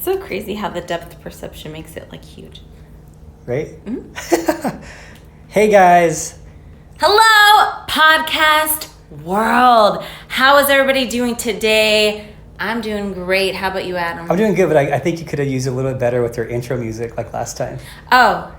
so crazy how the depth perception makes it like huge. Right? Hey guys. Hello, podcast world. How is everybody doing today? I'm doing great. How about you, Adam? I'm doing good, but I think you could have used a little bit better with your intro music like last time. Oh.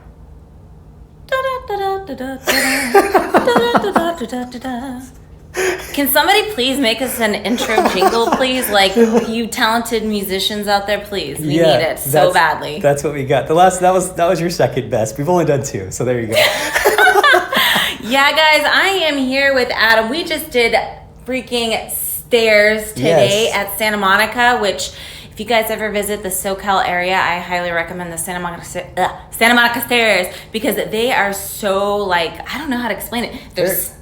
Can somebody please make us an intro jingle, please? Like, you talented musicians out there, please. We need it so badly. That's what we got. That was your second best. We've only done 2, so there you go. Yeah, guys, I am here with Adam. We just did freaking stairs today at Santa Monica, which, if you guys ever visit the SoCal area, I highly recommend the Santa Monica stairs because they are so, like, I don't know how to explain it.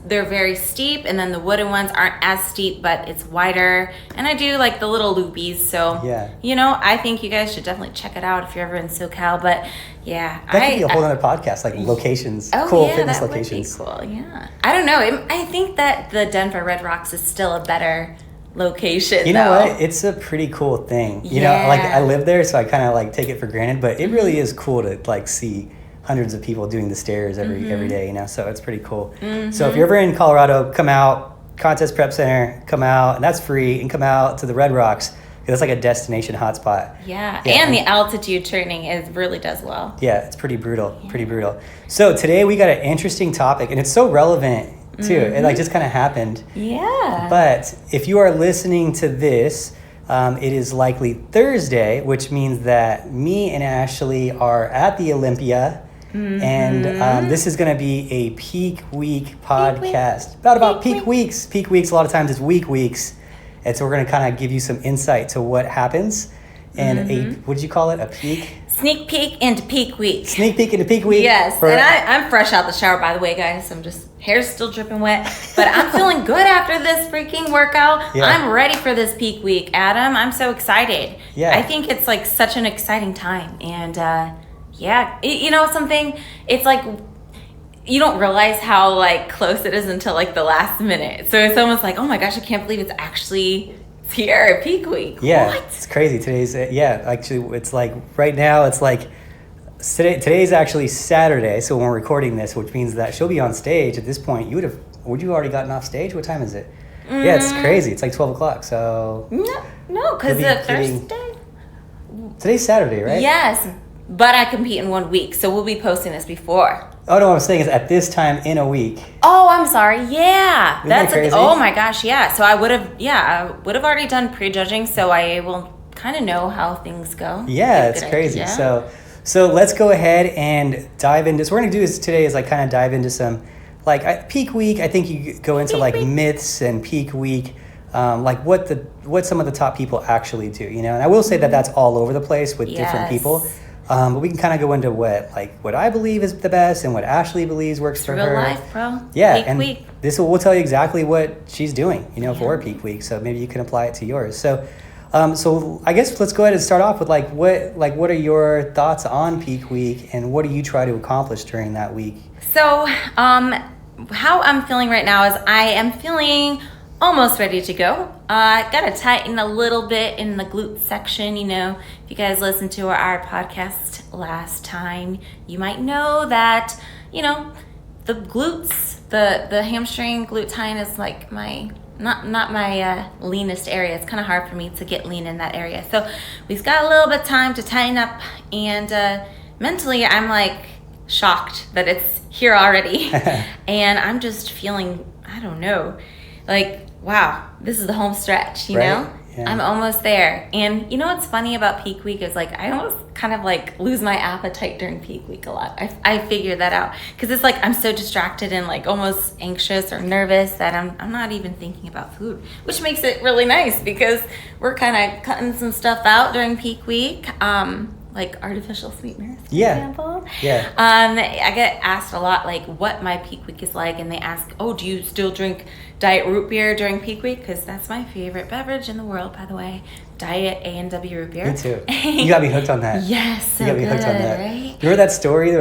They're very steep, and then the wooden ones aren't as steep, but it's wider. And I do like the little loopies, so you know, I think you guys should definitely check it out if you're ever in SoCal. But yeah, that could be a whole other podcast, like locations, cool fitness locations. Would be cool. Yeah, I don't know. I think that the Denver Red Rocks is still a better location. You know what? It's a pretty cool thing. You know, like I live there, so I kind of like take it for granted, but it really is cool to like see hundreds of people doing the stairs every day, you know, so it's pretty cool. So if you're ever in Colorado, come out, Contest Prep Center, come out, and that's free, and come out to the Red Rocks, because that's like a destination hotspot. Yeah, and the altitude training really does well. Yeah, it's pretty brutal, pretty brutal. So today we got an interesting topic, and it's so relevant too. It like just kind of happened. Yeah. But if you are listening to this, it is likely Thursday, which means that me and Ashley are at the Olympia. And this is going to be a peak week podcast. About peak weeks. Peak weeks, a lot of times it's weeks. And so we're going to kind of give you some insight to what happens. And what did you call it? A peak? Sneak peek into peak week. Sneak peek into peak week. Yes, and I'm fresh out the shower, by the way, guys. Hair's still dripping wet, but I'm feeling good after this freaking workout. Yeah. I'm ready for this peak week, Adam. I'm so excited. Yeah. I think it's like such an exciting time. And you know something? It's like you don't realize how like close it is until like the last minute. So it's almost like, oh my gosh, I can't believe it's actually here at peak week. Yeah, what? It's crazy. Today's actually it's like right now it's like today's actually Saturday. So when we're recording this, which means that she'll be on stage at this point. Would you already gotten off stage? What time is it? Yeah, it's crazy. It's like 12 o'clock. So no, because Thursday. Today's Saturday, right? Yes. But I compete in 1 week, so we'll be posting this before. Oh no, what I'm saying is at this time in a week. Oh, I'm sorry. Yeah, Isn't that crazy? Oh my gosh, yeah. So I would have already done prejudging, so I will kind of know how things go. Yeah, it's crazy. Yeah. So let's go ahead and dive into. So we're gonna do this today is like kind of dive into some like peak week. I think you go into myths and peak week. Like what some of the top people actually do, you know. And I will say that that's all over the place with different people. But we can kind of go into what I believe is the best and what Ashley believes works for her. Real life, bro. Yeah, peak week. We'll tell you exactly what she's doing, you know, for her peak week. So maybe you can apply it to yours. So I guess let's go ahead and start off with what are your thoughts on peak week and what do you try to accomplish during that week? So how I'm feeling right now is I am feeling almost ready to go. I gotta tighten a little bit in the glute section. You know, if you guys listened to our podcast last time, you might know that, you know, the glutes, the hamstring glute tine is like my not my leanest area. It's kind of hard for me to get lean in that area. So we've got a little bit of time to tighten up, and mentally I'm like shocked that it's here already. And I'm just feeling, I don't know, like, wow, this is the home stretch, you know? Yeah. I'm almost there. And you know what's funny about peak week is like I almost kind of like lose my appetite during peak week a lot. I figured that out because it's like I'm so distracted and like almost anxious or nervous that I'm not even thinking about food, which makes it really nice because we're kind of cutting some stuff out during peak week. Like artificial sweeteners, for example. Yeah. I get asked a lot, like, what my peak week is like, and they ask, "Oh, do you still drink diet root beer during peak week?" Because that's my favorite beverage in the world, by the way. Diet A&W root beer. Me too. You got me hooked on that. Yes, so you got me hooked on that. Right? Remember that story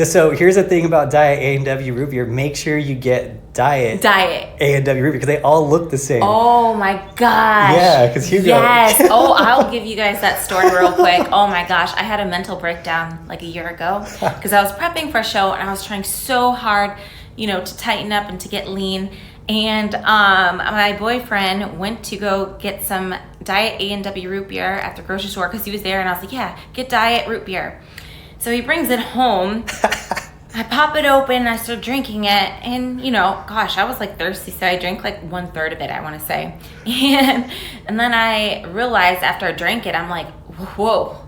so here's the thing about Diet A&W root beer. Make sure you get diet A&W root beer because they all look the same. Oh my gosh. Yeah, because Hugo. Yes. Oh, I'll give you guys that story real quick. Oh my gosh. I had a mental breakdown like a year ago because I was prepping for a show and I was trying so hard, to tighten up and to get lean. And my boyfriend went to go get some diet A&W root beer at the grocery store because he was there, and I was like, yeah, get diet root beer. So he brings it home. I pop it open and I start drinking it, and gosh, I was like thirsty, so I drank like 1/3 of it, I want to say. And then I realized after I drank it, I'm like, whoa,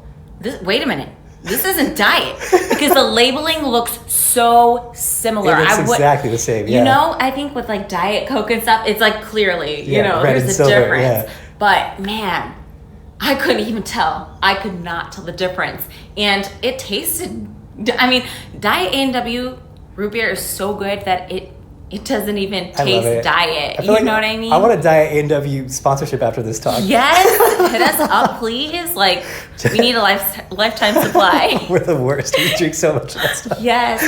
wait a minute. This isn't diet because the labeling looks so similar. It looks exactly the same. Yeah. I think with like Diet Coke and stuff, it's like clearly, red there's and a silver, difference. yeah. But man, I couldn't even tell. I could not tell the difference, and it tasted. I mean, Diet A&W root beer is so good that it doesn't even taste diet. You know what I mean? I want a Diet A&W sponsorship after this talk. Yes, hit us up, please. Like, we need a lifetime supply. We're the worst. We drink so much of that stuff. Yes.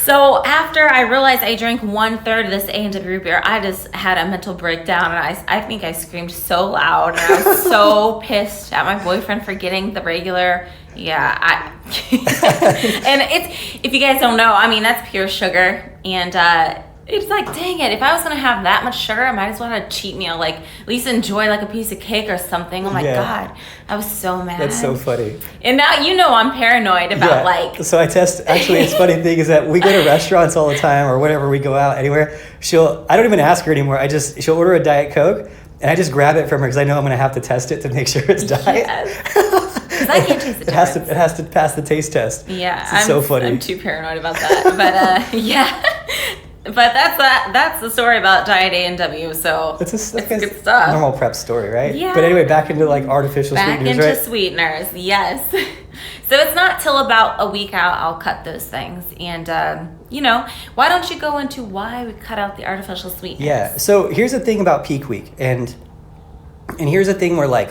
So after I realized I drank 1/3 of this A&W root beer, I just had a mental breakdown, and I think I screamed so loud, and I was so pissed at my boyfriend for getting the regular. Yeah, and if you guys don't know, I mean, that's pure sugar, and it's like, dang it, if I was going to have that much sugar, I might as well have a cheat meal, like, at least enjoy, like, a piece of cake or something. Oh, my God. I was so mad. That's so funny. And now, I'm paranoid about, like... So I test... Actually, it's funny thing is that we go to restaurants all the time or whenever we go out, anywhere. I don't even ask her anymore. She'll order a Diet Coke, and I just grab it from her because I know I'm going to have to test it to make sure it's diet. Yes. Because I can't taste the difference. It has to pass the taste test. Yeah. It's so funny. I'm too paranoid about that. But, yeah... But that's the story about Diet A&W, so it's good stuff. Normal prep story, right? Yeah. But anyway, back into like artificial sweeteners, right? Back into sweeteners, yes. So it's not till about a week out I'll cut those things. And, why don't you go into why we cut out the artificial sweeteners? Yeah, so here's the thing about peak week. And here's the thing where like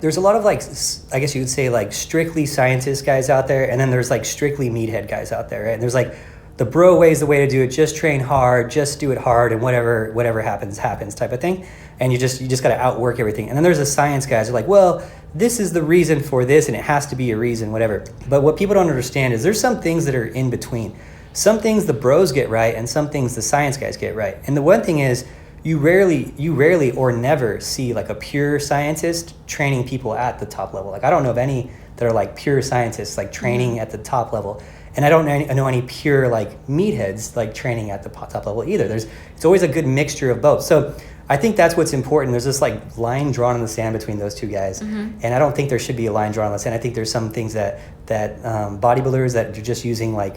there's a lot of like, I guess you would say like strictly scientist guys out there, and then there's like strictly meathead guys out there, right? And there's like the bro way is the way to do it. Just train hard, just do it hard, and whatever happens type of thing. And you just got to outwork everything. And then there's the science guys who are like, well, this is the reason for this, and it has to be a reason, whatever. But what people don't understand is there's some things that are in between. Some things the bros get right, and some things the science guys get right. And the one thing is, you rarely or never see like a pure scientist training people at the top level. Like I don't know of any that are like pure scientists like training at the top level, and I don't know any pure like meatheads like training at the top level either. It's always a good mixture of both. So I think that's what's important. There's this like line drawn in the sand between those two guys, and I don't think there should be a line drawn in the sand. I think there's some things that bodybuilders that are just using like,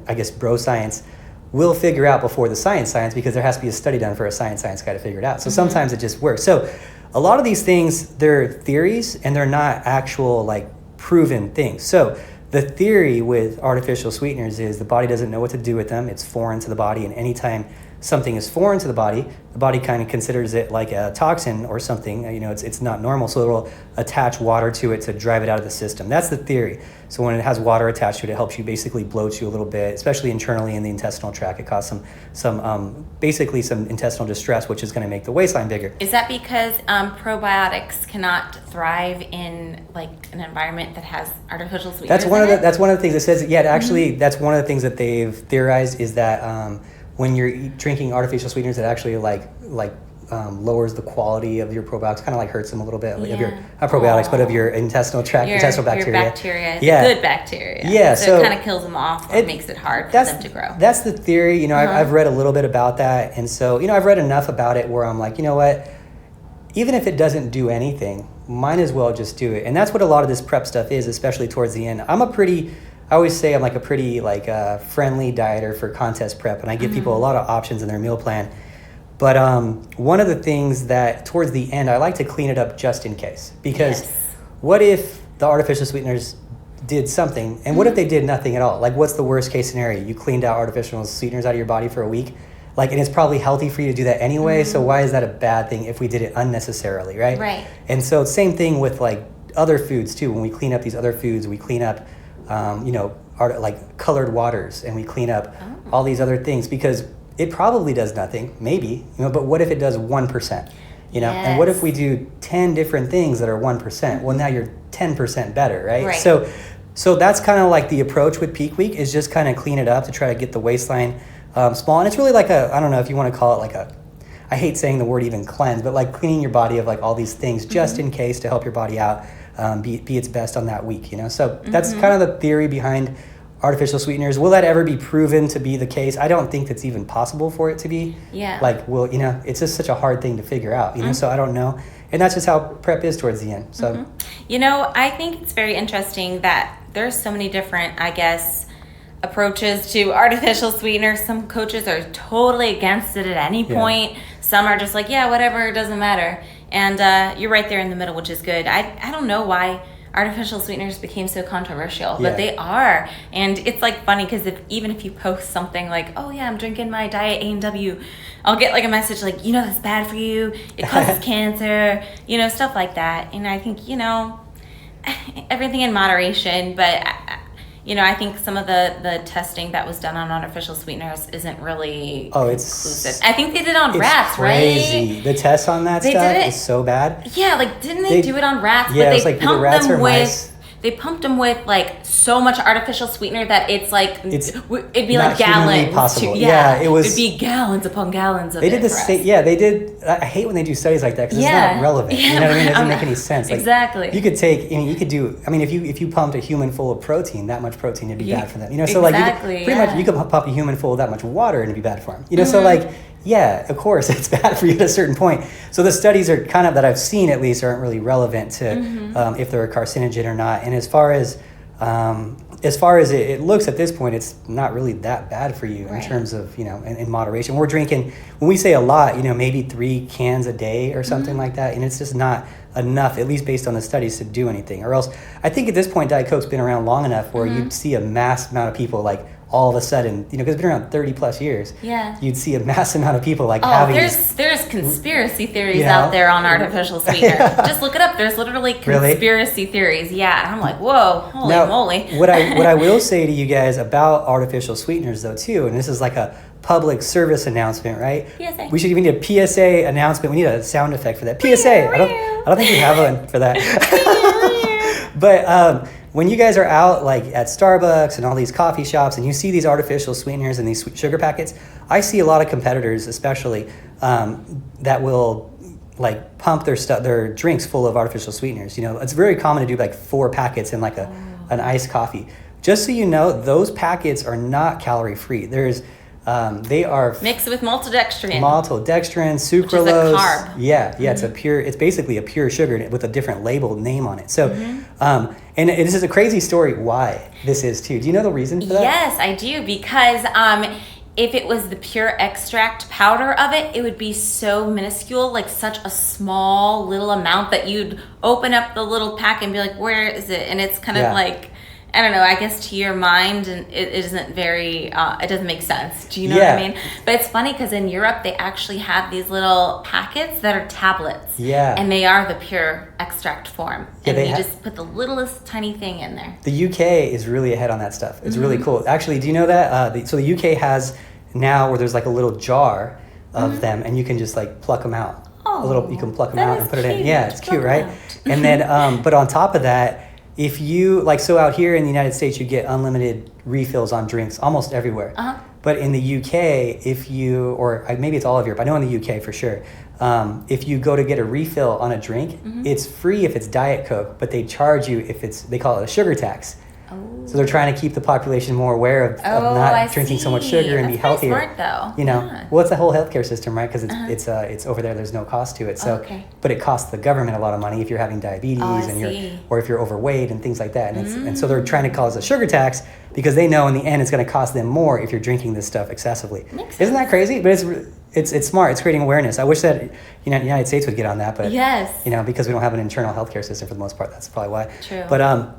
I guess, bro science will figure out before the science because there has to be a study done for a science guy to figure it out. So sometimes it just works. So a lot of these things, they're theories and they're not actual like proven things. So the theory with artificial sweeteners is the body doesn't know what to do with them. It's foreign to the body, and anytime something is foreign to the body kind of considers it like a toxin or something. It's not normal, so it'll attach water to it to drive it out of the system. That's the theory. So when it has water attached to it, it helps you basically bloat you a little bit, especially internally in the intestinal tract. It causes some intestinal distress, which is going to make the waistline bigger. Is that because probiotics cannot thrive in like an environment that has artificial sweeteners? That's one of the things it says. Yeah, actually, that's one of the things that they've theorized is that when you're drinking artificial sweeteners, it actually lowers the quality of your probiotics, kind of like hurts them a little bit, of your, not probiotics, but of your intestinal tract, intestinal bacteria. Your bacteria, good bacteria. Yeah, so it kind of kills them off, or makes it hard for them to grow. That's the theory. I've read a little bit about that, and so, I've read enough about it where I'm like, you know what, even if it doesn't do anything, might as well just do it. And that's what a lot of this prep stuff is, especially towards the end. I always say I'm like a pretty friendly dieter for contest prep, and I give people a lot of options in their meal plan. But one of the things that towards the end, I like to clean it up just in case. Because what if the artificial sweeteners did something, and what if they did nothing at all? Like, what's the worst case scenario? You cleaned out artificial sweeteners out of your body for a week, and it's probably healthy for you to do that anyway, so why is that a bad thing if we did it unnecessarily, right? Right. And so same thing with like other foods too. When we clean up these other foods, we clean up like colored waters, and we clean up all these other things, because it probably does nothing, maybe, but what if it does 1%? And what if we do 10 different things that are 1%? Well, now you're 10% better, right? So that's kind of like the approach with Peak Week, is just kind of clean it up to try to get the waistline small. And it's really like I don't know if you want to call it like I hate saying the word even cleanse, but like cleaning your body of like all these things just in case, to help your body out, be its best on that week, So that's kind of the theory behind artificial sweeteners. Will that ever be proven to be the case? I don't think it's even possible for it to be. Yeah. Like, it's just such a hard thing to figure out, so I don't know. And that's just how prep is towards the end. So, I think it's very interesting that there's so many different, I guess, approaches to artificial sweeteners. Some coaches are totally against it at any point. Some are just like, yeah, whatever, it doesn't matter. And you're right there in the middle, which is good. I don't know why artificial sweeteners became so controversial, but they are. And it's like funny, because even if you post something like, oh yeah, I'm drinking my diet A&W, I'll get like a message like, that's bad for you, it causes cancer, stuff like that. And I think, everything in moderation, but I think some of the testing that was done on artificial sweeteners isn't really conclusive. I think they did on rats, crazy. Right? The tests on that stuff is so bad. Yeah, like didn't they do it on rats? Yeah, but it's like either rats or mice. They pumped them with like so much artificial sweetener that it'd be like gallons. Possible. It'd be gallons upon gallons of it. They did the same. Yeah, they did. I hate when they do studies like that, because it's not relevant. You know what I mean? It doesn't make any sense. Like, exactly. You could take. You could do. If you pumped a human full of protein, that much protein would be bad for them. So like pretty much you could pump a human full of that much water and it'd be bad for them. So like. Yeah, of course, it's bad for you at a certain point. So the studies are kind of, that I've seen at least, aren't really relevant to if they're a carcinogen or not. And as far as it looks at this point, it's not really that bad for you in terms of, in moderation. We're drinking, when we say a lot, maybe 3 cans a day or something like that. And it's just not enough, at least based on the studies, to do anything. Or else, I think at this point, Diet Coke's been around long enough where you'd see a mass amount of people like, all of a sudden, because it's been around 30 plus years, you'd see a mass amount of people like having... There's conspiracy theories out there on artificial sweetener. Just look it up. There's literally conspiracy theories. Yeah, I'm like, whoa, holy moly. What I will say to you guys about artificial sweeteners, though, too, and this is like a public service announcement, right? PSA. We should even need a PSA announcement. We need a sound effect for that. PSA. I don't think we have one for that. But... when you guys are out like at Starbucks and all these coffee shops and you see these artificial sweeteners and these sugar packets, I see a lot of competitors, especially, that will like pump their drinks full of artificial sweeteners. It's very common to do like 4 packets in like an iced coffee. Just so you know, those packets are not calorie free. They are mixed with maltodextrin, sucralose. Which is a carb. Yeah. It's basically a pure sugar with a different labeled name on it. So, and this is a crazy story why this is too. Do you know the reason for that? Yes, I do, because if it was the pure extract powder of it, it would be so minuscule, like such a small little amount that you'd open up the little pack and be like, where is it? And it's kind of like, I don't know, I guess to your mind, and it isn't very, it doesn't make sense. Do you know what I mean? But it's funny, because in Europe, they actually have these little packets that are tablets. Yeah. And they are the pure extract form. And you just put the littlest tiny thing in there. The UK is really ahead on that stuff. It's really cool. Actually, do you know that? So the UK has now where there's like a little jar of them, and you can just like pluck them out. You can pluck them out and put it in. Yeah, it's cute, right? And then, but on top of that, if you, so out here in the United States, you get unlimited refills on drinks almost everywhere. But in the UK, or maybe it's all of Europe, I know in the UK for sure, if you go to get a refill on a drink, it's free if it's Diet Coke, but they charge you if they call it a sugar tax. So they're trying to keep the population more aware of not drinking so much sugar and be healthier. Smart, though. Well, it's the whole healthcare system, right? Because it's over there. There's no cost to it. So, but it costs the government a lot of money if you're having diabetes or if you're overweight and things like that. And so they're trying to cause a sugar tax because they know in the end it's going to cost them more if you're drinking this stuff excessively. Isn't that crazy? But it's smart. It's creating awareness. I wish that the United States would get on that, but because we don't have an internal healthcare system for the most part, that's probably why. True. But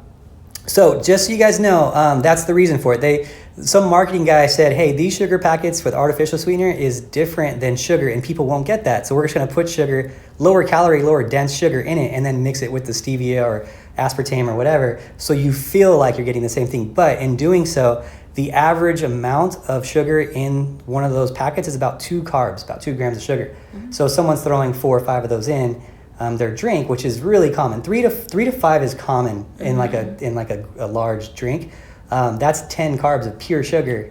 So just so you guys know, that's the reason for it. Some marketing guy said, hey, these sugar packets with artificial sweetener is different than sugar, and people won't get that. So we're just going to put sugar, lower calorie, lower dense sugar in it, and then mix it with the stevia or aspartame or whatever, so you feel like you're getting the same thing. But in doing so, the average amount of sugar in one of those packets is about 2 carbs, about 2 grams of sugar. Mm-hmm. So if someone's throwing 4 or 5 of those in their drink, which is really common. 3 to 5 is common in like a large drink. That's 10 carbs of pure sugar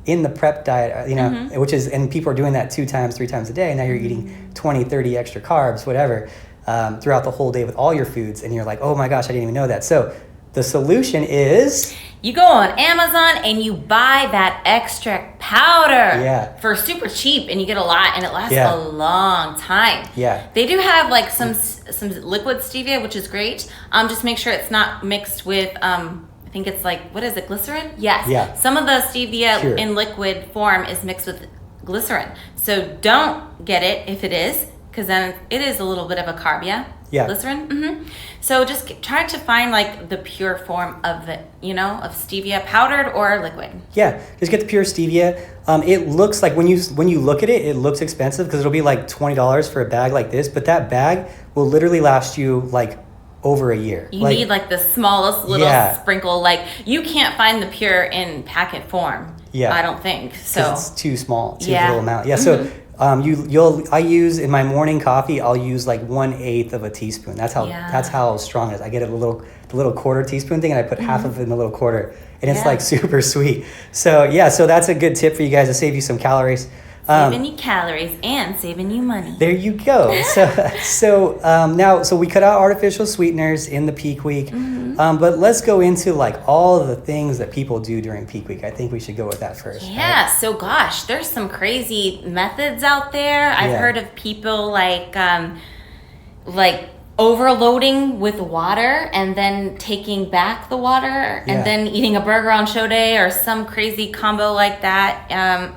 in the prep diet, which is, and people are doing that 2 times, 3 times a day. Now you're eating 20, 30 extra carbs, whatever, throughout the whole day with all your foods. And you're like, oh my gosh, I didn't even know that. So the solution is... You go on Amazon and you buy that extract powder for super cheap, and you get a lot, and it lasts a long time. Yeah. They do have like some liquid stevia, which is great. Just make sure it's not mixed with I think it's like, what is it, glycerin? Yes. Yeah. Some of the stevia in liquid form is mixed with glycerin. So don't get it if it is, because then it is a little bit of a carb, glycerin. Mm-hmm. So just try to find like the pure form of it, of stevia, powdered or liquid. Yeah, just get the pure stevia. It looks like when you look at it, it looks expensive because it'll be like $20 for a bag like this, but that bag will literally last you like over a year. You need like the smallest little sprinkle. Like you can't find the pure in packet form. Yeah, I don't think so. It's too small, too little amount. Yeah, so. I use in my morning coffee, I'll use like 1/8 of a teaspoon. That's how strong it is. I get the little quarter teaspoon thing, and I put half of it in the little quarter, and it's like super sweet. So so that's a good tip for you guys to save you some calories. Saving you calories and saving you money. There you go. So we cut out artificial sweeteners in the peak week, but let's go into like all of the things that people do during peak week. I think we should go with that first. Yeah. Right? So gosh, there's some crazy methods out there. I've heard of people like overloading with water and then taking back the water and then eating a burger on show day or some crazy combo like that.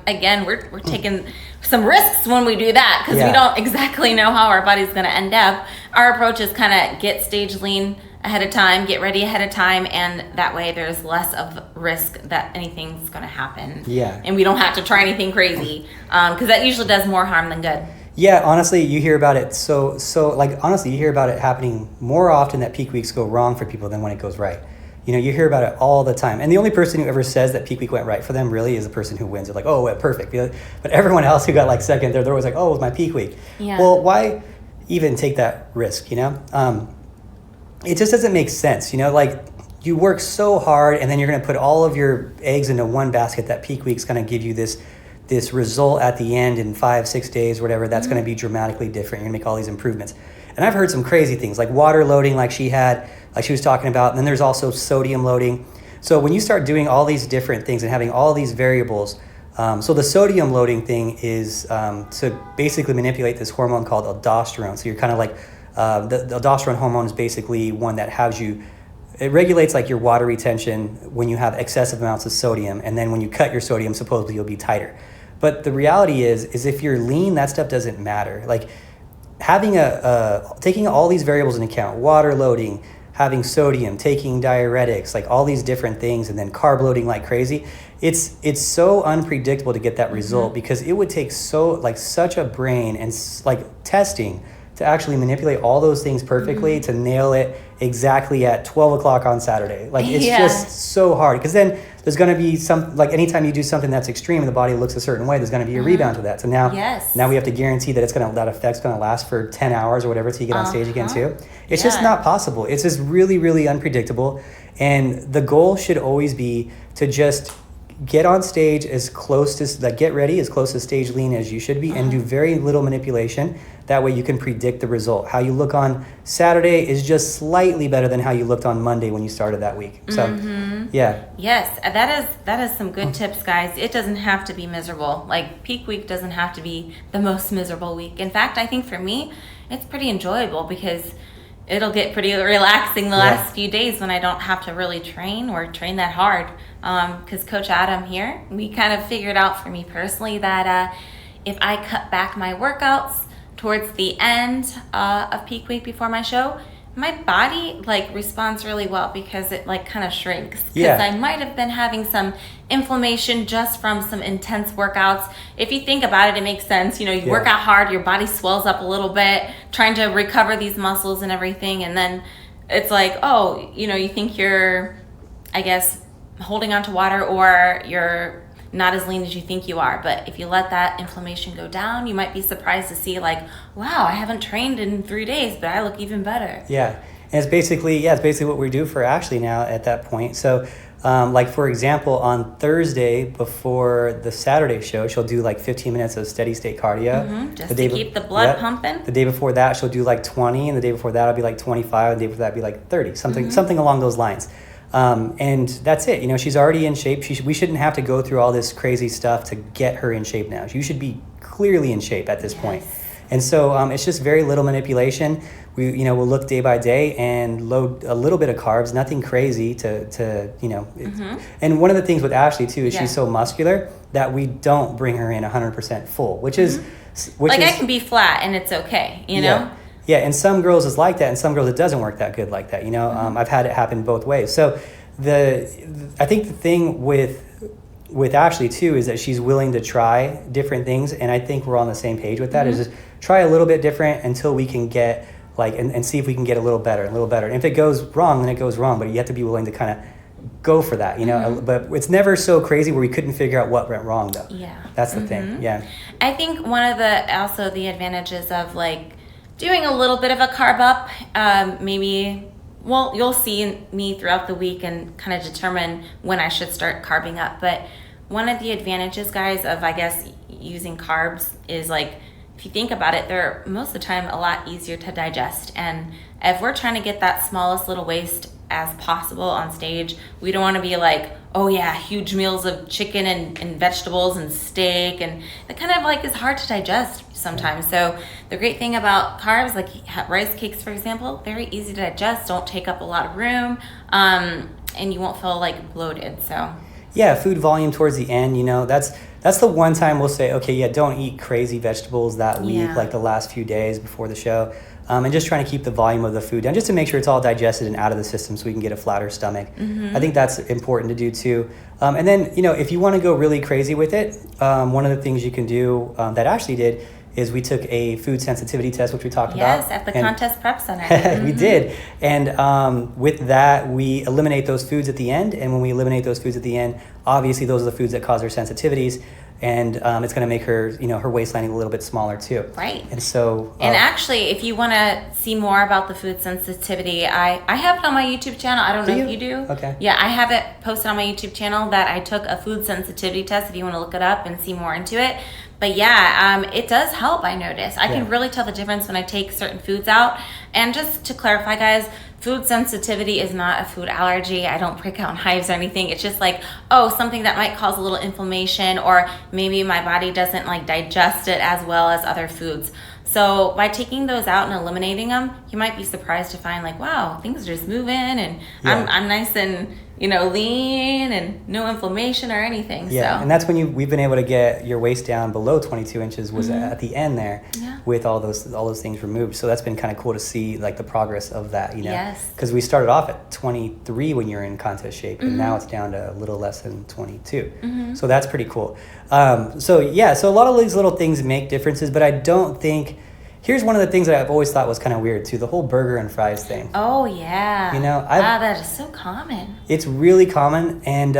Again, we're taking some risks when we do that because we don't exactly know how our body's going to end up. Our approach is kind of get stage lean ahead of time, get ready ahead of time, and that way there's less of risk that anything's going to happen. Yeah. And we don't have to try anything crazy because that usually does more harm than good. Yeah, honestly, you hear about it. Honestly, you hear about it happening more often that peak weeks go wrong for people than when it goes right. You hear about it all the time. And the only person who ever says that peak week went right for them really is the person who wins. They're like, oh, it went perfect. But everyone else who got like second, they're always like, oh, it was my peak week. Yeah. Well, why even take that risk, It just doesn't make sense, Like you work so hard and then you're going to put all of your eggs into one basket. That peak week's going to give you this result at the end in 5-6 days, whatever. That's going to be dramatically different. You're going to make all these improvements. And I've heard some crazy things like water loading, like she was talking about. And then there's also sodium loading. So when you start doing all these different things and having all these variables, so the sodium loading thing is to basically manipulate this hormone called aldosterone. So you're kind of like, the aldosterone hormone is basically one that it regulates like your water retention when you have excessive amounts of sodium. And then when you cut your sodium, supposedly you'll be tighter. But the reality is if you're lean, that stuff doesn't matter. Like having taking all these variables into account, water loading, having sodium, taking diuretics, like all these different things, and then carb loading like crazy, it's so unpredictable to get that result because it would take such a brain and like testing to actually manipulate all those things perfectly to nail it exactly at 12 o'clock on Saturday. Like it's just so hard because then there's going to be anytime you do something that's extreme and the body looks a certain way, there's going to be a rebound to that. So now we have to guarantee that that effect's going to last for 10 hours or whatever till you get on stage again too. It's just not possible. It's just really, really unpredictable. And the goal should always be to just get on stage get ready as close to stage lean as you should be and do very little manipulation. That way you can predict the result. How you look on Saturday is just slightly better than how you looked on Monday when you started that week. So, Yes, that is some good tips, guys. It doesn't have to be miserable. Like peak week doesn't have to be the most miserable week. In fact, I think for me, it's pretty enjoyable because it'll get pretty relaxing the last few days when I don't have to really train that hard. Because Coach Adam here, we kind of figured out for me personally that if I cut back my workouts towards the end of peak week before my show, my body like responds really well because it like kind of shrinks. Because Yeah. I might have been having some inflammation just from some intense workouts. If you think about it, it makes sense. You know, you work out hard, your body swells up a little bit, trying to recover these muscles and everything. And then it's like, oh, you know, you think you're, I guess, holding on to water, or you're not as lean as you think you are. But if you let that inflammation go down, you might be surprised to see like, wow, I haven't trained in 3 days, but I look even better. Yeah. And it's basically what we do for Ashley now at that point. So like, for example, on Thursday before the Saturday show, she'll do like 15 minutes of steady state cardio. Just to keep the blood pumping. The day before that, she'll do like 20, and the day before that, it'll be like 25, and the day before that, it'll be like 30, something along those lines. And that's it. You know, she's already in shape. We shouldn't have to go through all this crazy stuff to get her in shape now. You should be clearly in shape at this point. And so it's just very little manipulation. We'll look day by day and load a little bit of carbs, nothing crazy to And one of the things with Ashley too is she's so muscular that we don't bring her in 100% full, which is I can be flat and it's okay, you know? Yeah, and some girls is like that, and some girls it doesn't work that good like that. You know, I've had it happen both ways. So I think the thing with Ashley too is that she's willing to try different things, and I think we're on the same page with that. Is just try a little bit different until we can get and see if we can get a little better. And if it goes wrong, then it goes wrong. But you have to be willing to kind of go for that, you know. But it's never so crazy where we couldn't figure out what went wrong though. Yeah, that's the thing. Yeah, I think one of the advantages of like doing a little bit of a carb up, you'll see me throughout the week and kind of determine when I should start carbing up. But one of the advantages, guys, of I guess using carbs is like, if you think about it, they're most of the time a lot easier to digest. And if we're trying to get that smallest little waist as possible on stage, we don't want to be like, oh yeah, huge meals of chicken and vegetables and steak, and that kind of like is hard to digest sometimes. So the great thing about carbs, like rice cakes for example, very easy to digest, don't take up a lot of room, and you won't feel like bloated. So yeah, food volume towards the end, you know, that's the one time we'll say, okay, yeah, don't eat crazy vegetables that week, like the last few days before the show. And just trying to keep the volume of the food down, just to make sure it's all digested and out of the system so we can get a flatter stomach. I think that's important to do too. And then, you know, if you want to go really crazy with it, one of the things you can do that Ashley did is we took a food sensitivity test, which we talked about. Yes, at the Contest Prep Center. We did. And with that, we eliminate those foods at the end. And when we eliminate those foods at the end, obviously those are the foods that cause her sensitivities. And it's going to make her, you know, her waistline a little bit smaller too. Right. And so. And actually, if you want to see more about the food sensitivity, I have it on my YouTube channel. I don't know if you do. Okay. Yeah, I have it posted on my YouTube channel that I took a food sensitivity test. If you want to look it up and see more into it. But yeah, it does help. I notice. I can really tell the difference when I take certain foods out. And just to clarify, guys, food sensitivity is not a food allergy. I don't break out in hives or anything. It's just like, something that might cause a little inflammation, or maybe my body doesn't like digest it as well as other foods. So by taking those out and eliminating them, you might be surprised to find like, wow, things are just moving, and I'm nice and, you know, lean and no inflammation or anything. Yeah, so. And that's when we've been able to get your waist down below 22 inches was at the end there with all those things removed. So that's been kind of cool to see like the progress of that, you know. Yes. Because we started off at 23 when you're in contest shape, and now it's down to a little less than 22. So that's pretty cool. So a lot of these little things make differences, but I don't think. Here's one of the things that I've always thought was kind of weird too, the whole burger and fries thing. Oh yeah. You know, that is so common. It's really common, and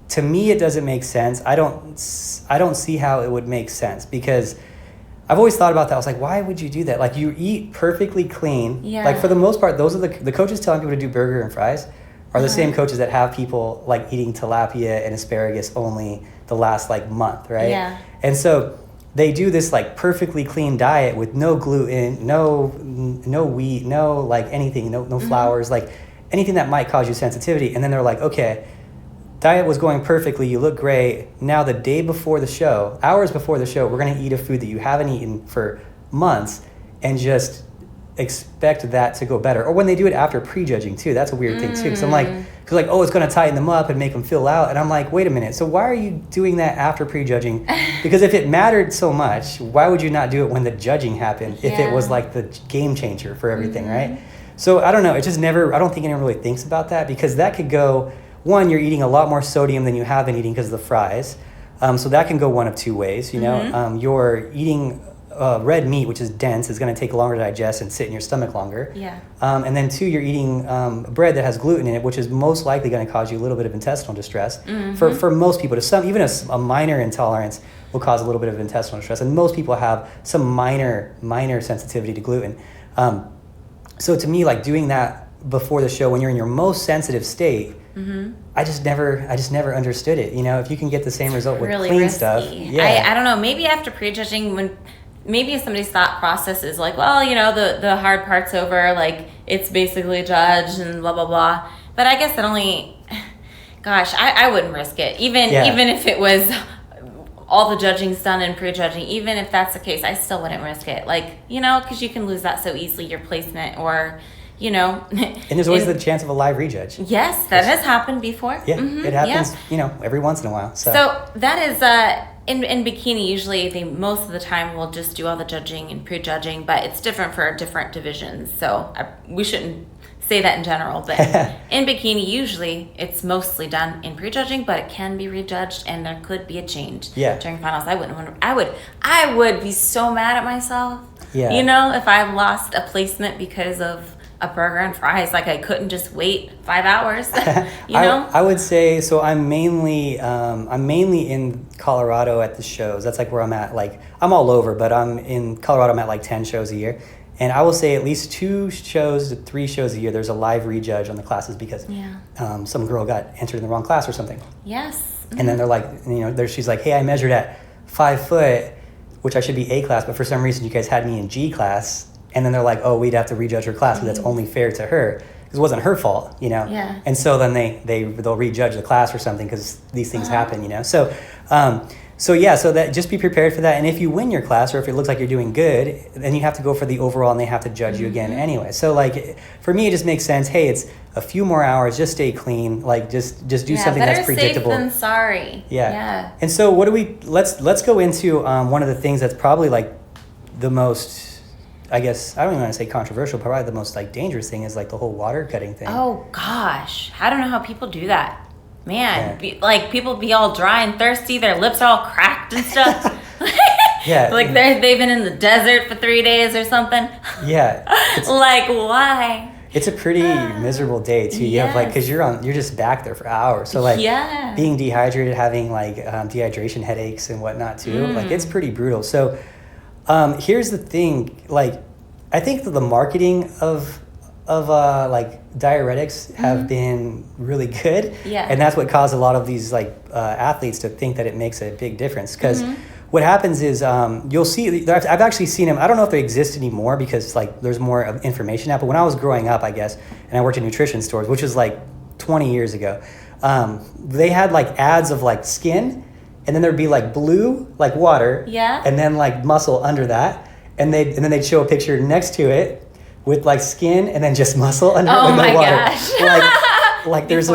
to me it doesn't make sense. I don't see how it would make sense, because I've always thought about that. I was like, why would you do that? Like, you eat perfectly clean. Yeah. Like, for the most part, those are the coaches telling people to do burger and fries are the same coaches that have people like eating tilapia and asparagus only the last like month, right? Yeah. And so they do this like perfectly clean diet with no gluten, no wheat, no like anything, no flours, like anything that might cause you sensitivity. And then they're like, okay, diet was going perfectly, you look great. Now the day before the show, hours before the show, we're gonna eat a food that you haven't eaten for months and just expect that to go better. Or when they do it after prejudging too, that's a weird thing too. Because I'm like, oh, it's going to tighten them up and make them fill out. And I'm like, wait a minute. So why are you doing that after prejudging? Because if it mattered so much, why would you not do it when the judging happened? If it was like the game changer for everything, right? So I don't know. It just never. I don't think anyone really thinks about that because that could go. One, you're eating a lot more sodium than you have been eating because of the fries. So that can go one of two ways. You know, you're eating red meat, which is dense, is going to take longer to digest and sit in your stomach longer. Yeah. And then two, you're eating bread that has gluten in it, which is most likely going to cause you a little bit of intestinal distress. For most people, to some, even a minor intolerance will cause a little bit of intestinal distress, and most people have some minor sensitivity to gluten. So to me, like doing that before the show when you're in your most sensitive state, I just never understood it. You know, if you can get the same result with really clean risky stuff, I don't know, maybe after prejudging, when maybe somebody's thought process is like, well, you know, the hard part's over, like it's basically judged and blah blah blah, but I guess it only, gosh, I wouldn't risk it, even if it was all the judging's done and prejudging. Even if that's the case, I still wouldn't risk it, like, you know, because you can lose that so easily, your placement, or you know. And there's always the chance of a live rejudge. Yes, that has happened before. Yeah, it happens, you know, every once in a while. So that is, in bikini, usually they most of the time will just do all the judging and prejudging, but it's different for different divisions. So we shouldn't say that in general, but in bikini, usually it's mostly done in prejudging, but it can be rejudged, and there could be a change during finals. I would be so mad at myself. Yeah. You know, if I lost a placement because of a burger and fries, like I couldn't just wait 5 hours. You know, I would say so. I'm mainly in Colorado at the shows. That's like where I'm at. Like I'm all over, but I'm in Colorado. I'm at like 10 shows a year, and I will say at least 2 shows to 3 shows a year. There's a live rejudge on the classes because some girl got entered in the wrong class or something. Yes. And then they're like, you know, she's like, hey, I measured at 5 foot, which I should be A class, but for some reason you guys had me in G class. And then they're like, oh, we'd have to rejudge her class, but that's only fair to her because it wasn't her fault, you know. Yeah. And so then they'll rejudge the class or something because these things happen, you know. So that just be prepared for that. And if you win your class, or if it looks like you're doing good, then you have to go for the overall, and they have to judge you again anyway. So like for me, it just makes sense. Hey, it's a few more hours. Just stay clean. Like just do something that's predictable. Better safe than sorry. Yeah. And so let's go into one of the things that's probably like the most, I guess, I don't even want to say controversial, probably the most like dangerous thing is like the whole water cutting thing. Oh gosh, I don't know how people do that. Man, people be all dry and thirsty, their lips are all cracked and stuff. Yeah. Like they've been in the desert for 3 days or something. Yeah. Like why? It's a pretty miserable day too. You have like, cause you're just back there for hours. So like being dehydrated, having like dehydration headaches and whatnot too. Like it's pretty brutal. So here's the thing, like I think that the marketing of like diuretics have been really good, and that's what caused a lot of these like athletes to think that it makes a big difference. Because what happens is you'll see, I've actually seen them. I don't know if they exist anymore because like there's more information now. But when I was growing up, I guess, and I worked in nutrition stores, which was like 20 years ago, they had like ads of like skin. And then there'd be like blue, like water, and then like muscle under that, and then they'd show a picture next to it with like skin and then just muscle under the water. Gosh. Like there's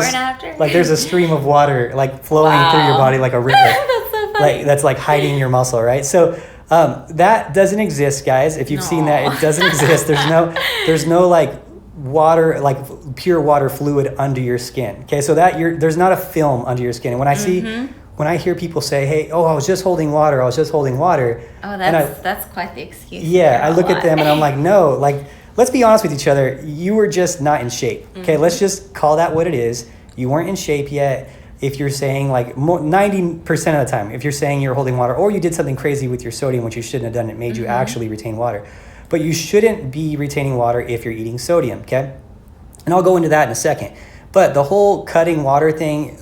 a stream of water like flowing through your body like a river. That's so funny. Like that's like hiding your muscle, right? So that doesn't exist, guys. If you've seen that, it doesn't exist. There's no like water, like pure water fluid under your skin. Okay, so there's not a film under your skin. And when I hear people say, hey, I was just holding water. Oh, that's quite the excuse. Yeah, I look at them and I'm like, no, like, let's be honest with each other. You were just not in shape. Okay, let's just call that what it is. You weren't in shape yet. If you're saying like 90% of the time, if you're saying you're holding water, or you did something crazy with your sodium, which you shouldn't have done, it made you actually retain water. But you shouldn't be retaining water if you're eating sodium, okay? And I'll go into that in a second. But the whole cutting water thing,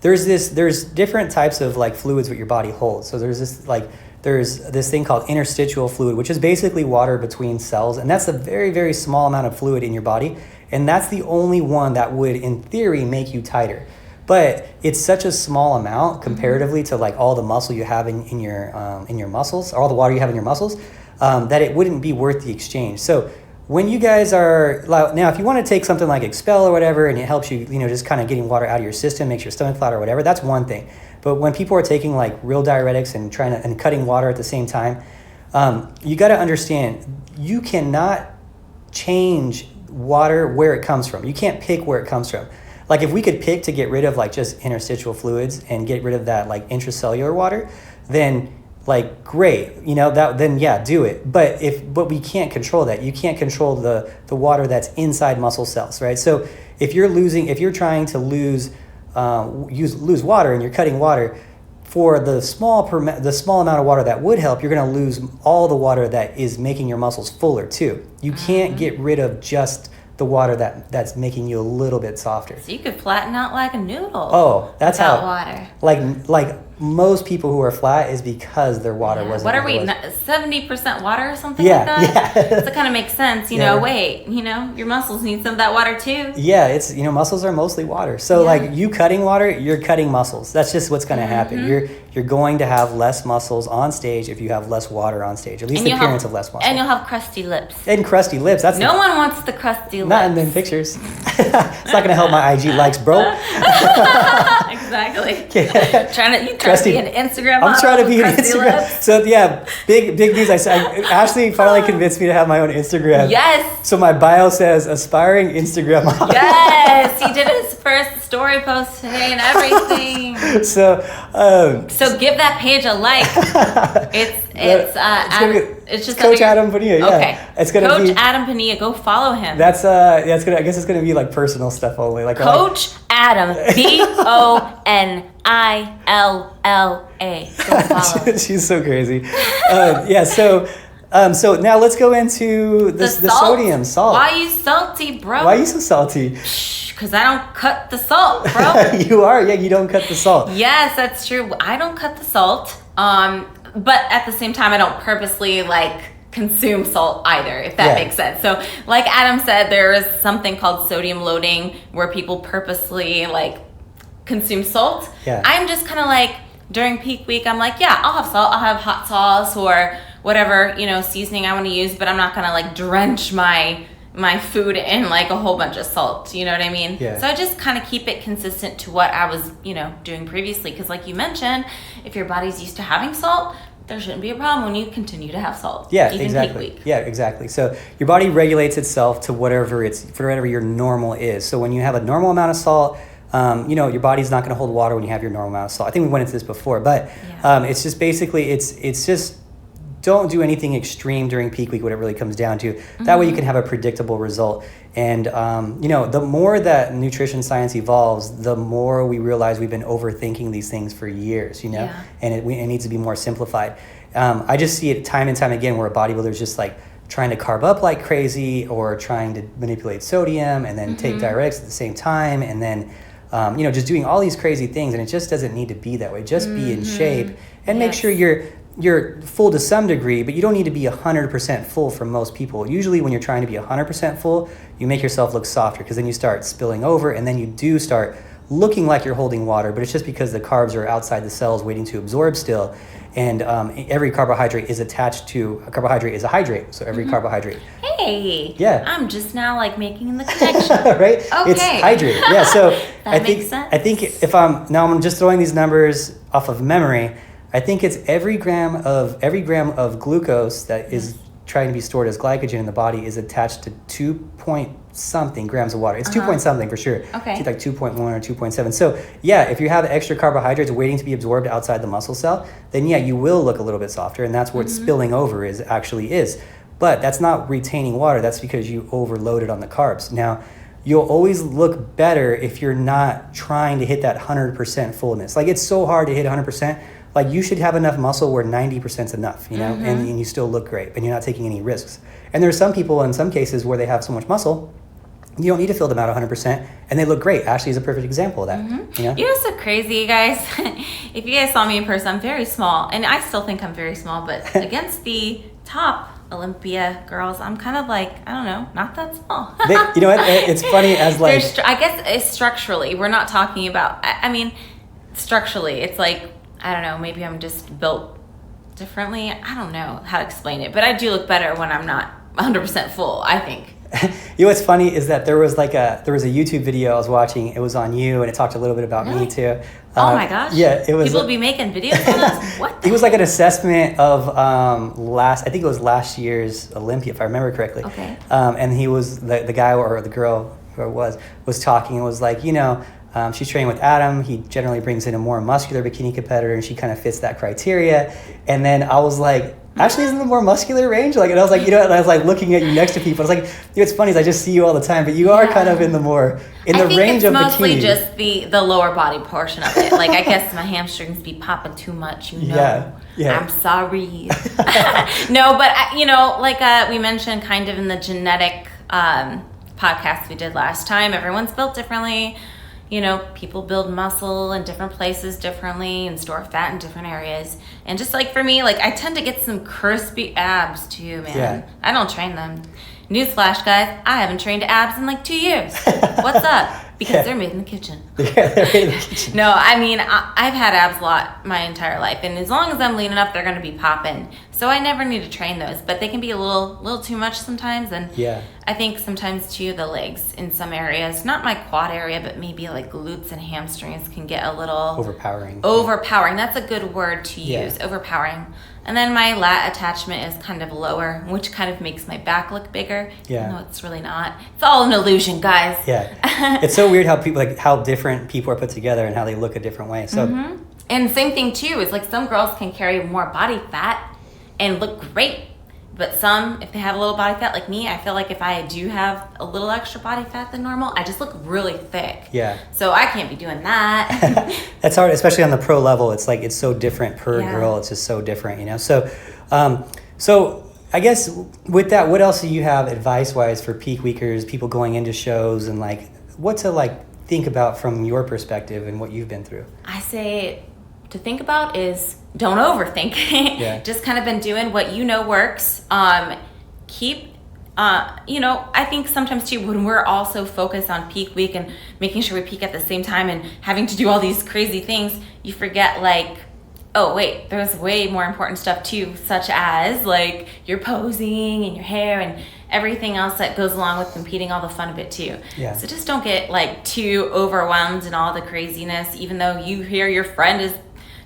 there's different types of like fluids what your body holds. So there's this thing called interstitial fluid, which is basically water between cells, and that's a very, very small amount of fluid in your body, and that's the only one that would, in theory, make you tighter. But it's such a small amount comparatively to like all the muscle you have in your muscles, or all the water you have in your muscles, that it wouldn't be worth the exchange. So when you guys are, now if you want to take something like Expel or whatever, and it helps you, just kind of getting water out of your system, makes your stomach flat or whatever, that's one thing. But when people are taking like real diuretics and cutting water at the same time, you got to understand, you cannot change water where it comes from. You can't pick where it comes from. Like if we could pick to get rid of like just interstitial fluids and get rid of that like intracellular water, then like great, you know, that then yeah, do it. But we can't control that. You can't control the water that's inside muscle cells, right? So if you're trying to lose water and you're cutting water, for the small amount of water that would help, you're going to lose all the water that is making your muscles fuller too. You can't get rid of just the water that's making you a little bit softer. So you could flatten out like a noodle. Oh, that's how water. Like most people who are flat is because their water wasn't. What are we? 70% water or something like that? Yeah. So it kind of makes sense. You know, wait, you know, your muscles need some of that water too. Yeah, it's, you know, muscles are mostly water. So like you cutting water, you're cutting muscles. That's just what's going to happen. You're going to have less muscles on stage if you have less water on stage. At least the appearance of less muscle. And you'll have crusty lips. And crusty lips. That's no one wants the crusty lips. Not in them pictures. It's not going to help my IG likes, bro. Exactly. Yeah. You trying to be an Instagram model. I'm trying to be an Instagram. Lips? So yeah, big news. Ashley finally convinced me to have my own Instagram. Yes. So my bio says aspiring Instagram model. Yes, he did his first story post today and everything. So give that page a like. It's just Coach Adam Bonilla. Yeah. Okay. It's gonna Coach be Adam Bonilla. Go follow him. I guess it's gonna be like personal stuff only. Like Coach Adam Bonilla. Go follow. She's so crazy. Yeah. So now let's go into the sodium salt. Why are you salty, bro? Why are you so salty? Because I don't cut the salt, bro. You are, yeah. You don't cut the salt. Yes, that's true. I don't cut the salt. But at the same time, I don't purposely like consume salt either, if that makes sense. So like Adam said, there is something called sodium loading where people purposely like consume salt. Yeah. I'm just kind of like during peak week, I'm like, yeah, I'll have salt. I'll have hot sauce or whatever, you know, seasoning I want to use, but I'm not going to like drench my food in like a whole bunch of salt, you know what I mean? Yeah. So I just kind of keep it consistent to what I was, you know, doing previously. Because like you mentioned, if your body's used to having salt, there shouldn't be a problem when you continue to have salt. Yeah, even exactly. Peak week. Yeah, exactly. So your body regulates itself to whatever your normal is. So when you have a normal amount of salt, you know, your body's not going to hold water when you have your normal amount of salt. I think we went into this before, but it's just basically it's just don't do anything extreme during peak week, what it really comes down to. That way you can have a predictable result. And, you know, the more that nutrition science evolves, the more we realize we've been overthinking these things for years, you know, and it needs to be more simplified. I just see it time and time again where a bodybuilder is just like trying to carb up like crazy or trying to manipulate sodium and then take diuretics at the same time. And then, you know, just doing all these crazy things. And it just doesn't need to be that way. Just be in shape and make sure you're full to some degree, but you don't need to be 100% full for most people. Usually when you're trying to be 100% full, you make yourself look softer because then you start spilling over and then you do start looking like you're holding water, but it's just because the carbs are outside the cells waiting to absorb still. And every carbohydrate is attached to, a carbohydrate is a hydrate, so every carbohydrate. Hey, yeah, I'm just now like making the connection. Right? Okay. It's hydrate. Yeah, so makes sense. I think if I'm just throwing these numbers off of memory, I think it's every gram of glucose that is trying to be stored as glycogen in the body is attached to 2 point something grams of water. It's 2 point something for sure. Okay. It's like 2.1 or 2.7. So yeah, if you have extra carbohydrates waiting to be absorbed outside the muscle cell, then yeah, you will look a little bit softer, and that's what spilling over is. But that's not retaining water. That's because you overloaded on the carbs. Now, you'll always look better if you're not trying to hit that 100% fullness. Like it's so hard to hit 100%. Like you should have enough muscle where 90% is enough, you know, and you still look great and you're not taking any risks. And there's some people in some cases where they have so much muscle, you don't need to fill them out 100% and they look great. Ashley is a perfect example of that. You know? You're so crazy, you guys. If you guys saw me in person, I'm very small and I still think I'm very small, but against the top Olympia girls, I'm kind of like, I don't know, not that small. You know what? It's funny as like... I guess it's structurally, we're not talking about, I mean, structurally, it's like, I don't know, maybe I'm just built differently. I don't know how to explain it, but I do look better when I'm not 100% full, I think. You know what's funny is that there was a YouTube video I was watching. It was on you, and it talked a little bit about me too. Oh my gosh! Yeah, it was. People be making videos on us. What? It was like an assessment of I think it was last year's Olympia, if I remember correctly. Okay. And he was the guy or the girl, who it was talking and was like, she's training with Adam. He generally brings in a more muscular bikini competitor, and she kind of fits that criteria. And then I was like, actually, isn't the more muscular range? Like, and I was like, and I was like looking at you next to people. I was like, it's funny is I just see you all the time, but you are kind of in the range of bikini. I think it's mostly just the lower body portion of it. Like, I guess my hamstrings be popping too much, Yeah. I'm sorry. No, but, we mentioned kind of in the genetic podcast we did last time, everyone's built differently. People build muscle in different places differently and store fat in different areas. And just like for me, like I tend to get some crispy abs too, man. Yeah. I don't train them. Newsflash, guys, I haven't trained abs in like 2 years. What's up? Because they're made in the kitchen. Yeah, they're made in the kitchen. No, I mean, I've had abs a lot my entire life. And as long as I'm lean enough, they're going to be popping. So I never need to train those. But they can be a little too much sometimes. And I think sometimes, too, the legs in some areas, not my quad area, but maybe like glutes and hamstrings can get a little... Overpowering. That's a good word to use, overpowering. And then my lat attachment is kind of lower, which kind of makes my back look bigger. Yeah. Even though it's really not. It's all an illusion, guys. Yeah. It's so weird how different people are put together and how they look a different way. So. Mm-hmm. And same thing too is like some girls can carry more body fat and look great. But some, if they have a little body fat like me, I feel like if I do have a little extra body fat than normal, I just look really thick. Yeah. So I can't be doing that. That's hard, especially on the pro level. It's like it's so different per girl. It's just so different, So, so I guess with that, what else do you have advice-wise for peak weekers, people going into shows, and like what to think about from your perspective and what you've been through? I say to think about is don't overthink. Just kind of been doing what works. I think sometimes too when we're also focused on peak week and making sure we peak at the same time and having to do all these crazy things, you forget oh wait, there's way more important stuff too, such as like your posing and your hair and everything else that goes along with competing, all the fun of it too. Yeah. So just don't get too overwhelmed in all the craziness, even though you hear your friend is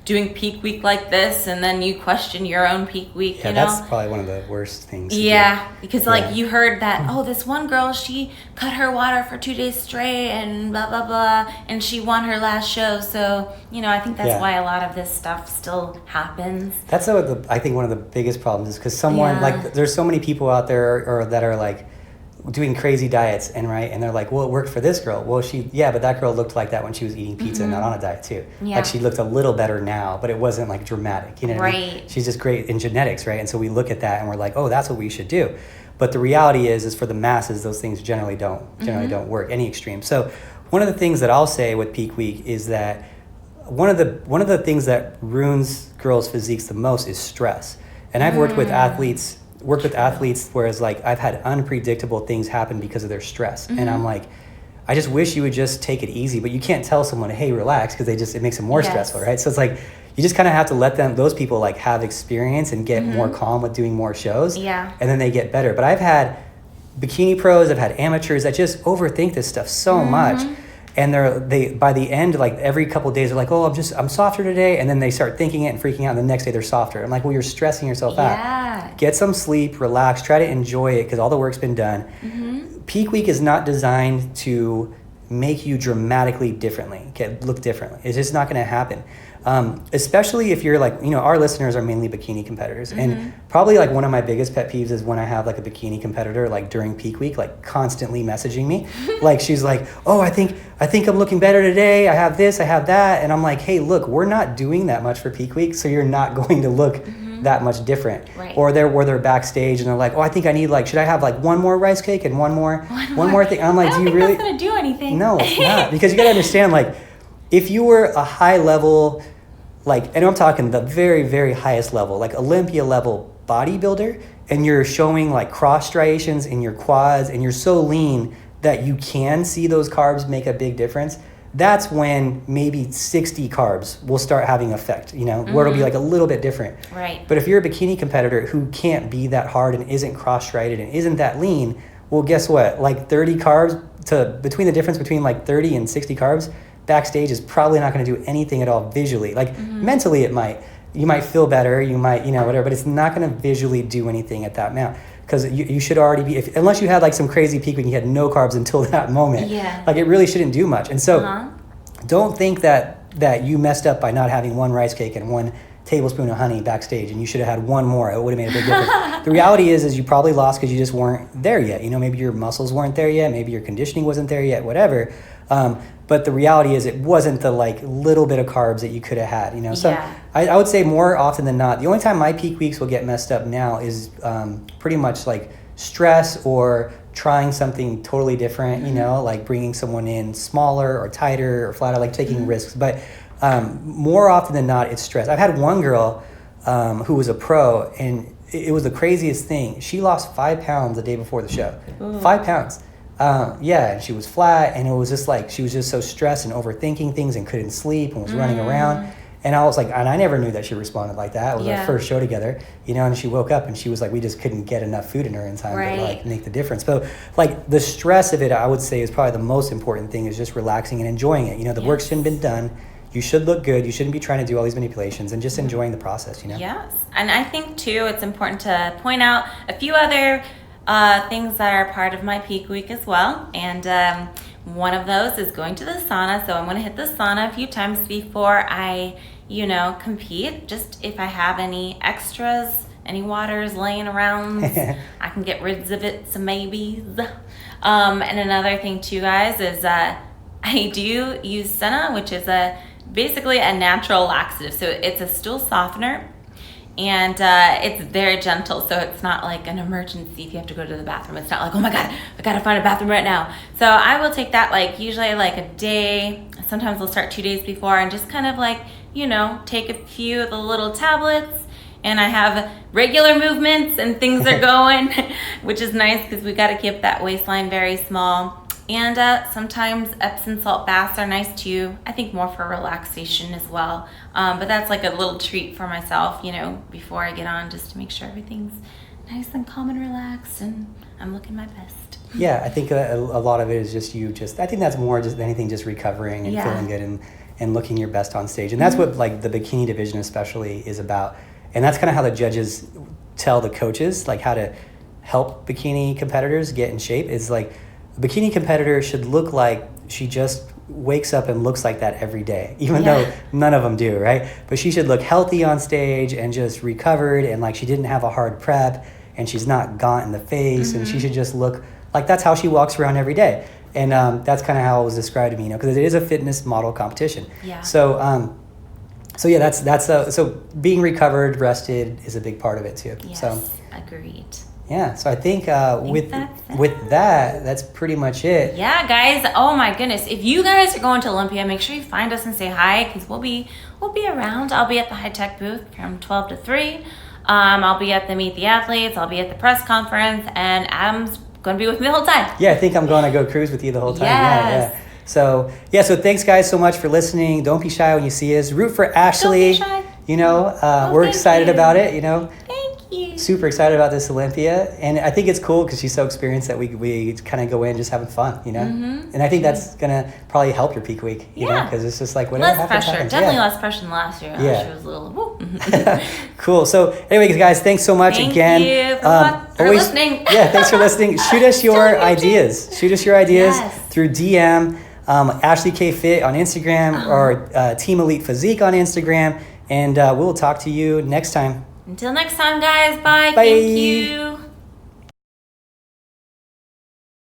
doing peak week like this, and then you question your own peak week. That's probably one of the worst things. Because you heard that this one girl, she cut her water for 2 days straight and blah blah blah, and she won her last show. So I think that's why a lot of this stuff still happens. That's I think one of the biggest problems is because someone there's so many people out there that are doing crazy diets and they're like, well, it worked for this girl. Well, but that girl looked like that when she was eating pizza and not on a diet too. Yeah. She looked a little better now, but it wasn't dramatic. What I mean? She's just great in genetics, right? And so we look at that and we're like, oh, that's what we should do. But the reality is for the masses, those things generally don't work, any extreme. So one of the things that I'll say with peak week is that one of the things that ruins girls' physiques the most is stress. And I've worked with athletes whereas I've had unpredictable things happen because of their stress. And I'm like, I just wish you would just take it easy, but you can't tell someone, hey, relax, because it makes it more stressful, right? So it's you just kind of have to let those people have experience and get more calm with doing more shows. Yeah. And then they get better. But I've had bikini pros, I've had amateurs that just overthink this stuff so much. And they by the end, every couple of days, they're like, oh, I'm softer today. And then they start thinking it and freaking out. And the next day they're softer. I'm like, well, you're stressing yourself out. Get some sleep, relax, try to enjoy it because all the work's been done. Peak week is not designed to make you dramatically look differently. It's just not going to happen. Especially if you're our listeners are mainly bikini competitors. And probably one of my biggest pet peeves is when I have a bikini competitor during peak week, constantly messaging me. She's like, oh, I think I'm looking better today. I have this, I have that. And I'm like, hey, look, we're not doing that much for peak week. So you're not going to look that much different. Right. Or they're backstage and they're like, oh, I think I need should I have one more rice cake and one more thing? And I'm like, do you really? That's going to do anything. No, it's not. Because you got to understand, if you were a high level, and I'm talking the very, very highest level, Olympia level bodybuilder, and you're showing cross striations in your quads and you're so lean that you can see those carbs make a big difference, that's when maybe 60 carbs will start having effect, where it'll be a little bit different. Right. But if you're a bikini competitor who can't be that hard and isn't cross-striated and isn't that lean, Well, guess what? Like 30 carbs between the difference between like 30 and 60 carbs backstage is probably not going to do anything at all visually. Like mentally it might. You might feel better, you might, whatever, but it's not going to visually do anything at that amount. Because you should already be, unless you had like some crazy peak when you had no carbs until that moment. Yeah. Like it really shouldn't do much. And so don't think that you messed up by not having one rice cake and 1 tablespoon of honey backstage and you should have had 1 more. It would have made a big difference. The reality is you probably lost because you just weren't there yet. Maybe your muscles weren't there yet. Maybe your conditioning wasn't there yet, whatever. But the reality is it wasn't the like little bit of carbs that you could have had, So I would say more often than not, the only time my peak weeks will get messed up now is pretty much like stress or trying something totally different, like bringing someone in smaller or tighter or flatter, like taking risks. But more often than not, it's stress. I've had one girl who was a pro, and it was the craziest thing. She lost 5 pounds the day before the show. Ooh. 5 pounds. And she was flat, and it was just like she was just so stressed and overthinking things and couldn't sleep and was running around. And I was like, and I never knew that she responded like that. It was our first show together, and she woke up and she was like, we just couldn't get enough food in her in time to like make the difference. But like the stress of it, I would say is probably the most important thing, is just relaxing and enjoying it. The work shouldn't have been done. You should look good. You shouldn't be trying to do all these manipulations, and just enjoying the process, Yes. And I think too, it's important to point out a few other things that are part of my peak week as well. And one of those is going to the sauna. So I'm going to hit the sauna a few times before I, compete. Just if I have any extras, any waters laying around, I can get rid of it, some maybes. And another thing too, guys, is I do use senna, which is basically a natural laxative. So it's a stool softener. And it's very gentle, so it's not like an emergency if you have to go to the bathroom. It's not like, oh my God, I gotta find a bathroom right now. So I will take that usually a day. Sometimes I'll start 2 days before and just kind of take a few of the little tablets. And I have regular movements and things are going, which is nice because we gotta keep that waistline very small. And sometimes Epsom salt baths are nice too. I think more for relaxation as well. But that's like a little treat for myself, before I get on, just to make sure everything's nice and calm and relaxed and I'm looking my best. Yeah, I think a lot of it is I think that's more just anything, just recovering and feeling good and looking your best on stage. And that's what like the bikini division especially is about. And that's kind of how the judges tell the coaches like how to help bikini competitors get in shape. Is like, a bikini competitor should look like she just wakes up and looks like that every day, even though none of them do, right? But she should look healthy on stage and just recovered, and like she didn't have a hard prep, and she's not gaunt in the face, and she should just look like that's how she walks around every day. And that's kind of how it was described to me, because it is a fitness model competition. Yeah. So so being recovered, rested is a big part of it too. Yes, so agreed. Yeah, so I think with that, that's pretty much it. Yeah, guys. Oh my goodness! If you guys are going to Olympia, make sure you find us and say hi, because we'll be around. I'll be at the high tech booth from 12 to 3. I'll be at the Meet the Athletes. I'll be at the press conference, and Adam's going to be with me the whole time. Yeah, I think I'm going to go cruise with you the whole time. Yes. Yeah. So thanks guys so much for listening. Don't be shy when you see us. Root for Ashley. Don't be shy. We're excited about it. Thank you. Super excited about this Olympia, and I think it's cool because she's so experienced that we kind of go in just having fun, And I think that's gonna probably help your peak week, because it's just like whatever less pressure. happens. Definitely less pressure than last year. Yeah. She was a little. Woo. Cool. So, anyways, guys, thanks so much again. Thank you for listening. Yeah, thanks for listening. Shoot us your ideas. Shoot us your ideas through DM. Ashley K Fit on Instagram or Team Elite Physique on Instagram, and we'll talk to you next time. Until next time, guys. Bye. Bye. Thank you.